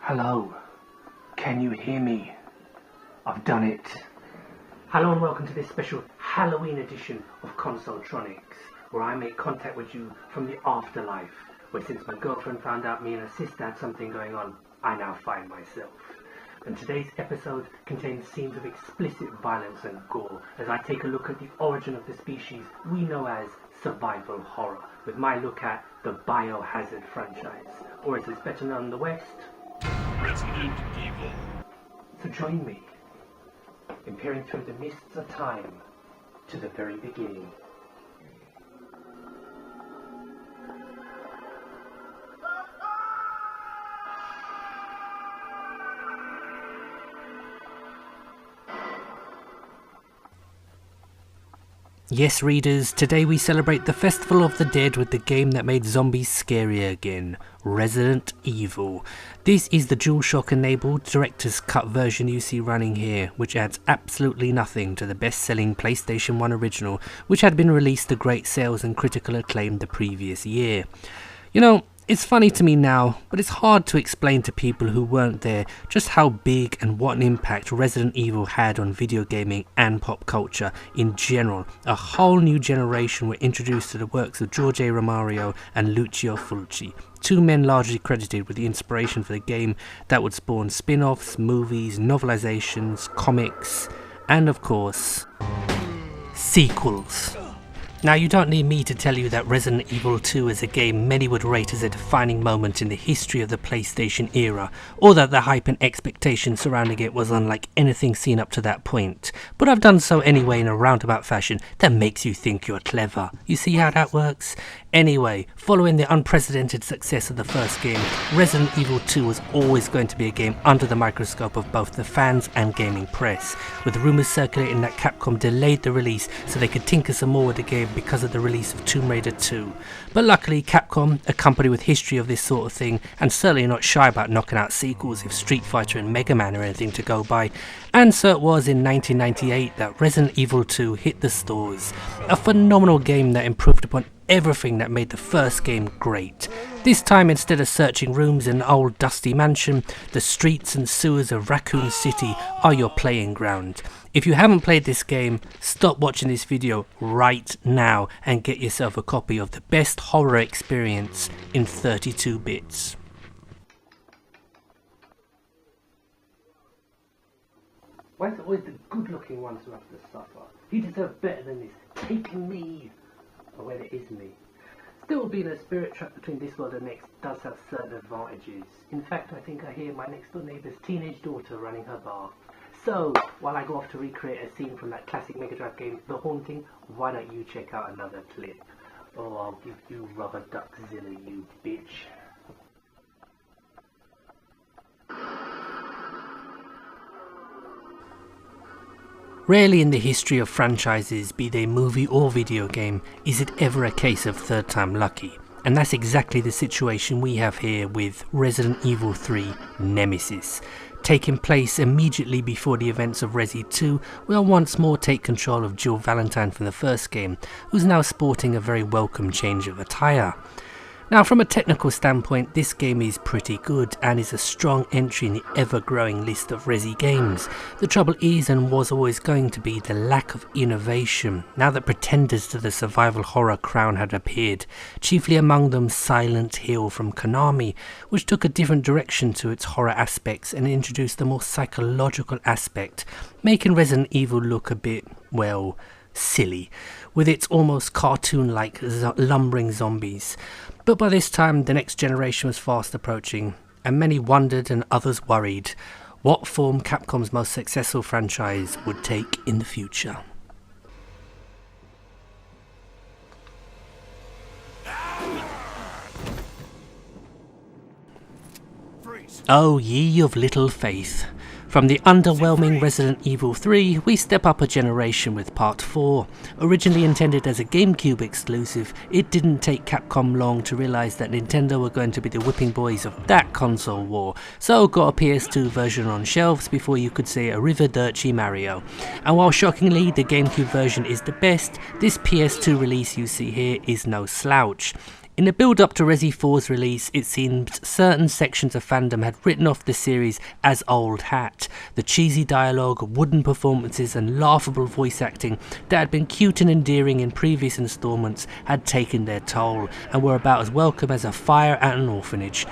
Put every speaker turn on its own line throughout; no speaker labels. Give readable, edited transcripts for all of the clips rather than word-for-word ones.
Hello, can you hear me? I've done it. Hello and welcome to this special Halloween edition of Consoletronics, where I make contact with you from the afterlife, where since my girlfriend found out me and her sister had something going on, I now find myself. And today's episode contains scenes of explicit violence and gore, as I take a look at the origin of the species we know as survival horror, with my look at the Biohazard franchise, or as it's better known in the West,
Resident Evil.
So join me in peering through the mists of time to the very beginning. Yes, readers, today we celebrate the Festival of the Dead with the game that made zombies scary again, Resident Evil. This is the DualShock enabled director's cut version you see running here, which adds absolutely nothing to the best-selling PlayStation 1 original, which had been released to great sales and critical acclaim the previous year. You know, it's funny to me now, but it's hard to explain to people who weren't there just how big and what an impact Resident Evil had on video gaming and pop culture in general. A whole new generation were introduced to the works of George A. Romero and Lucio Fulci, two men largely credited with the inspiration for the game that would spawn spin-offs, movies, novelizations, comics, and of course, sequels. Now, you don't need me to tell you that Resident Evil 2 is a game many would rate as a defining moment in the history of the PlayStation era, or that the hype and expectation surrounding it was unlike anything seen up to that point. But I've done so anyway in a roundabout fashion that makes you think you're clever. You see how that works? Anyway, following the unprecedented success of the first game, Resident Evil 2 was always going to be a game under the microscope of both the fans and gaming press, with rumours circulating that Capcom delayed the release so they could tinker some more with the game because of the release of Tomb Raider 2. But luckily, Capcom, a company with history of this sort of thing, and certainly not shy about knocking out sequels if Street Fighter and Mega Man are anything to go by, and so it was in 1998 that Resident Evil 2 hit the stores. A phenomenal game that improved upon everything that made the first game great. This time, instead of searching rooms in an old dusty mansion, the streets and sewers of Raccoon City are your playing ground. If you haven't played this game, stop watching this video right now and get yourself a copy of the best horror experience in 32 bits. Why is it always the good-looking ones who have to suffer? You deserve better than this. Taking me. Or whether it is me. Still, being a spirit trapped between this world and next does have certain advantages. In fact, I think I hear my next door neighbour's teenage daughter running her bar. So, while I go off to recreate a scene from that classic Mega Drive game, The Haunting, why don't you check out another clip? Oh, I'll give you rubber duckzilla, you bitch. Rarely in the history of franchises, be they movie or video game, is it ever a case of third time lucky. And that's exactly the situation we have here with Resident Evil 3 Nemesis. Taking place immediately before the events of Resi 2, we'll once more take control of Jill Valentine from the first game, who's now sporting a very welcome change of attire. Now, from a technical standpoint, this game is pretty good and is a strong entry in the ever-growing list of Resi games. The trouble is, and was always going to be, the lack of innovation, now that pretenders to the survival horror crown had appeared, chiefly among them Silent Hill from Konami, which took a different direction to its horror aspects and introduced a more psychological aspect, making Resident Evil look a bit, well, silly, with its almost cartoon-like lumbering zombies. But by this time, the next generation was fast approaching, and many wondered and others worried what form Capcom's most successful franchise would take in the future. Oh, ye of little faith. From the underwhelming Resident Evil 3, we step up a generation with Part 4. Originally intended as a GameCube exclusive, it didn't take Capcom long to realise that Nintendo were going to be the whipping boys of that console war, so got a PS2 version on shelves before you could say Arrivederci Mario. And while shockingly the GameCube version is the best, this PS2 release you see here is no slouch. In the build-up to Resi 4's release, it seemed certain sections of fandom had written off the series as old hat. The cheesy dialogue, wooden performances and laughable voice acting that had been cute and endearing in previous installments had taken their toll, and were about as welcome as a fire at an orphanage.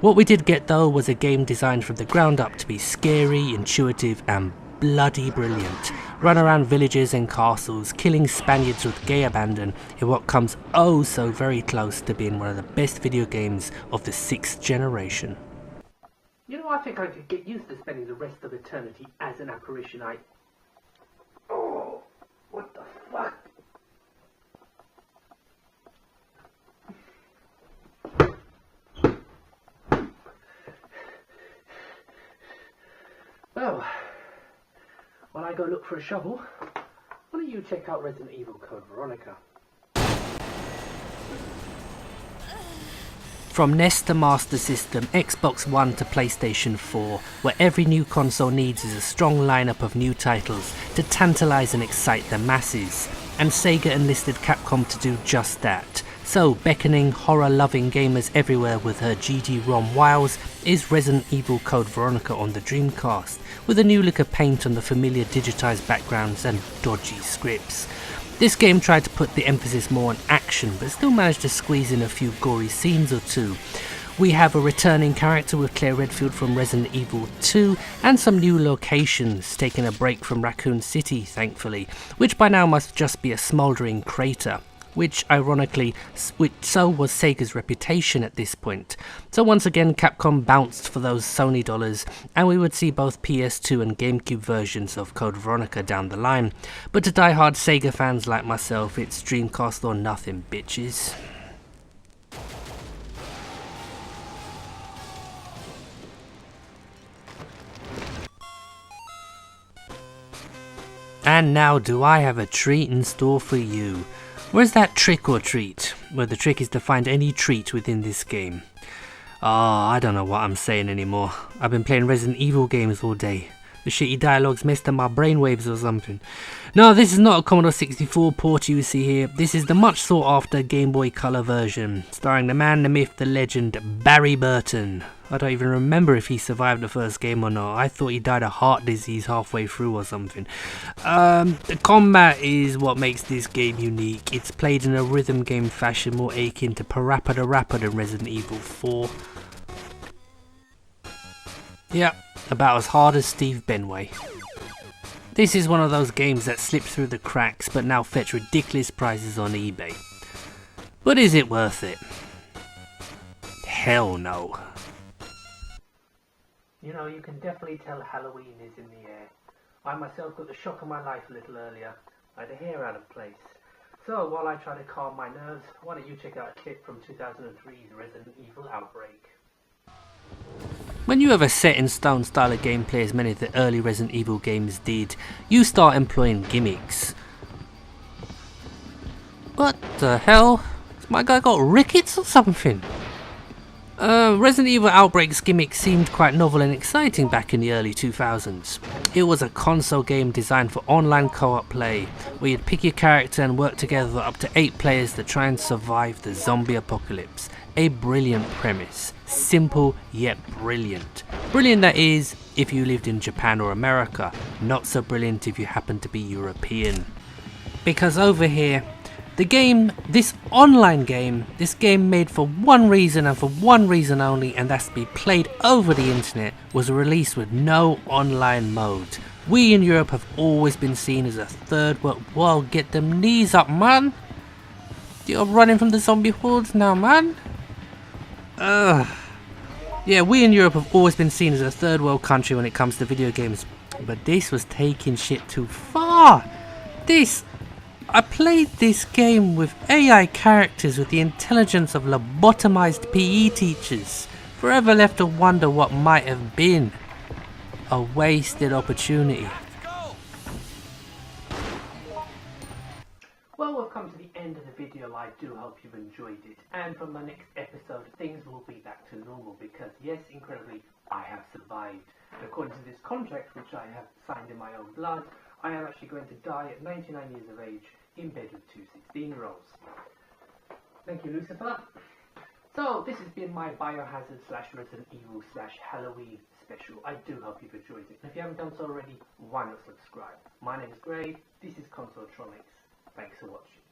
What we did get though was a game designed from the ground up to be scary, intuitive and bloody brilliant. Run around villages and castles, killing Spaniards with gay abandon in what comes oh so very close to being one of the best video games of the 6th generation. You know, I think I could get used to spending the rest of eternity as an apparition. Oh, what the fuck? Well, while I go look for a shovel, why don't you check out Resident Evil Code Veronica? From NES to Master System, Xbox One to PlayStation 4, where every new console needs is a strong lineup of new titles to tantalize and excite the masses. And Sega enlisted Capcom to do just that. So, beckoning horror-loving gamers everywhere with her GD-ROM wows is Resident Evil Code Veronica on the Dreamcast, with a new lick of paint on the familiar digitized backgrounds and dodgy scripts. This game tried to put the emphasis more on action, but still managed to squeeze in a few gory scenes or two. We have a returning character with Claire Redfield from Resident Evil 2, and some new locations, taking a break from Raccoon City, thankfully, which by now must just be a smouldering crater. Which, ironically, so was Sega's reputation at this point. So once again, Capcom bounced for those Sony dollars, and we would see both PS2 and GameCube versions of Code Veronica down the line. But to die-hard Sega fans like myself, it's Dreamcast or nothing, bitches. And now do I have a treat in store for you. Where's that trick or treat? Well, the trick is to find any treat within this game. I don't know what I'm saying anymore. I've been playing Resident Evil games all day. The shitty dialogue's messed up my brainwaves or something. No, this is not a Commodore 64 port you see here. This is the much sought after Game Boy Color version, starring the man, the myth, the legend, Barry Burton. I don't even remember if he survived the first game or not. I thought he died of heart disease halfway through or something. The combat is what makes this game unique. It's played in a rhythm game fashion more akin to Parappa the Rapper than Resident Evil 4. Yeah, about as hard as Steve Benway. This is one of those games that slipped through the cracks but now fetch ridiculous prices on eBay. But is it worth it? Hell no. You know, you can definitely tell Halloween is in the air. I myself got the shock of my life a little earlier. I had a hair out of place. So while I try to calm my nerves, why don't you check out a clip from 2003's Resident Evil Outbreak. When you have a set-in-stone style of gameplay as many of the early Resident Evil games did, you start employing gimmicks. What the hell? Has my guy got rickets or something? Resident Evil Outbreak's gimmick seemed quite novel and exciting back in the early 2000s. It was a console game designed for online co-op play, where you'd pick your character and work together up to 8 players to try and survive the zombie apocalypse. A brilliant premise. Simple yet brilliant. Brilliant, that is, if you lived in Japan or America. Not so brilliant if you happen to be European. Because over here, this game made for one reason and for one reason only, and that's to be played over the internet, was released with no online mode. We in Europe have always been seen as a third world. Whoa, get them knees up, man! You're running from the zombie hordes now, man! Yeah, we in Europe have always been seen as a third world country when it comes to video games, but this was taking shit too far. I played this game with AI characters with the intelligence of lobotomized PE teachers, forever left to wonder what might have been. A wasted opportunity. Well, we've come to the end of the video. I do hope you've enjoyed it, and from the next episode things will be back to normal because, yes, incredibly, I have survived. According to this contract, which I have signed in my own blood, I am actually going to die at 99 years of age in bed with 2 16-year-olds. Thank you, Lucifer. So this has been my Biohazard / Resident Evil / Halloween special. I do hope you've enjoyed it. And if you haven't done so already, why not subscribe? My name is Gray, this is Consoletronics. Thanks for watching.